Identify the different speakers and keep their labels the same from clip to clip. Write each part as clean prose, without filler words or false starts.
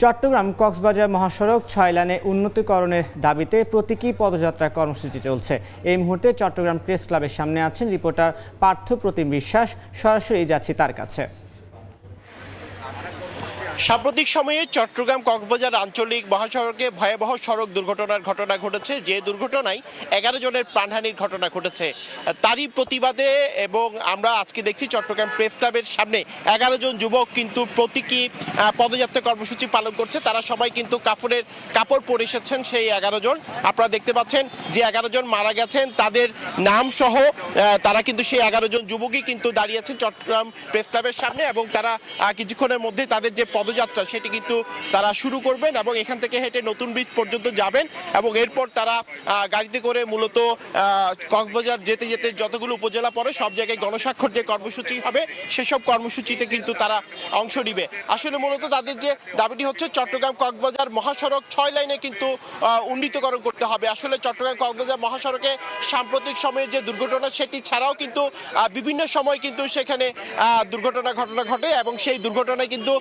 Speaker 1: চট্টগ্রাম কক্সবাজার মহাসড়ক 6 লেনে উন্নতিকরণের দাবিতে প্রতীকী পদযাত্রা কর্মসূচি চলছে। এই মুহূর্তে চট্টগ্রাম প্রেস ক্লাবের সামনে আছেন রিপোর্টার পার্থ প্রতিম বিশ্বাস। সরাসরি যাচ্ছি তার কাছে।
Speaker 2: সাম্প্রতিক সময়ে চট্টগ্রাম কক্সবাজার আঞ্চলিক মহাসড়কে ভয়াবহ সড়ক দুর্ঘটনার ঘটনা ঘটেছে, যে দুর্ঘটনায় 11 জনের প্রাণহানির ঘটনা ঘটেছে। তারই প্রতিবাদে এবং আমরা আজকে দেখছি চট্টগ্রাম প্রেস ক্লাবের সামনে 11 জন যুবক কিন্তু প্রতীকী পদযাত্রা কর্মসূচি পালন করছে। তারা সবাই কিন্তু কাফনের কাপড় পরে এসেছেন। সেই 11 জন আপনারা দেখতে পাচ্ছেন যে 11 জন মারা গেছেন তাদের নাম সহ তারা কিন্তু সেই 11 জন যুবকই কিন্তু দাঁড়িয়ে আছেন চট্টগ্রাম প্রেস ক্লাবের সামনে এবং তারা কিছুক্ষণের মধ্যে তাদের যে পদযাত্রা সেটি কিন্তু তারা শুরু করবেন এবং এখান থেকে হেঁটে নতুন ব্রিজ পর্যন্ত যাবেন এবং এরপর তারা গাড়িতে করে মূলত কক্সবাজার যেতে যেতে যতগুলো উপজেলা পড়ে সব জায়গায় গণস্বাক্ষর যে কর্মসূচি হবে সেসব কর্মসূচিতে কিন্তু তারা অংশ নিবে। আসলে মূলত তাদের যে দাবিটি হচ্ছে চট্টগ্রাম কক্সবাজার মহাসড়ক 6 লাইনে কিন্তু উন্নীতকরণ করতে হবে। আসলে চট্টগ্রাম কক্সবাজার মহাসড়কে সাম্প্রতিক সময়ের যে দুর্ঘটনা সেটি ছাড়াও কিন্তু বিভিন্ন সময় কিন্তু সেখানে ঘটনা ঘটে এবং সেই দুর্ঘটনায় কিন্তু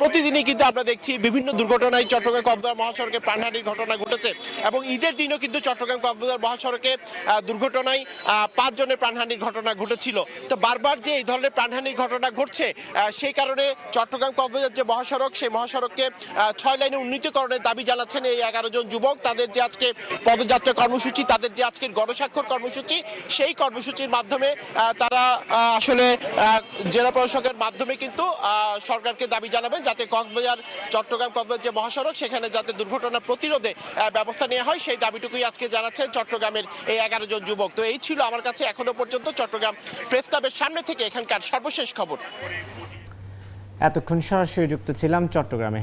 Speaker 2: প্রতিদিনই কিন্তু আমরা দেখছি বিভিন্ন দুর্ঘটনায় চট্টগ্রাম কক্সবাজার মহাসড়কে প্রাণহানির ঘটনা ঘটেছে এবং ঈদের দিনও কিন্তু চট্টগ্রাম কক্সবাজার মহাসড়কে দুর্ঘটনায় 5 জনের প্রাণহানির ঘটনা ঘটেছিল। তো বারবার যে এই ধরনের প্রাণহানির ঘটনা ঘটছে সেই কারণে চট্টগ্রাম কক্সবাজার যে মহাসড়ক সেই মহাসড়ককে 6 লাইনে উন্নীতকরণের দাবি জানাচ্ছেন এই 11 জন যুবক। তাদের যে আজকে পদযাত্রা কর্মসূচি, তাদের যে আজকের গণস্বাক্ষর কর্মসূচি, সেই কর্মসূচির মাধ্যমে তারা আসলে জেলা প্রশাসকের মাধ্যমে কিন্তু সরকারকে দাবি জানাবেন যাতে কক্সবাজার চট্টগ্রাম কক্সবাজার যে মহাসড়ক সেখানে যাতে দুর্ঘটনা প্রতিরোধে ব্যবস্থা নেওয়া হয় সেই দাবিটুকুই আজকে জানাচ্ছেন চট্টগ্রামের এই 11 জন যুবক। তো এই ছিল আমার কাছে এখনো পর্যন্ত চট্টগ্রাম প্রেস ক্লাবের সামনে থেকে এখানকার সর্বশেষ খবর।
Speaker 1: এতক্ষণ সরাসরি যুক্ত ছিলাম চট্টগ্রামে।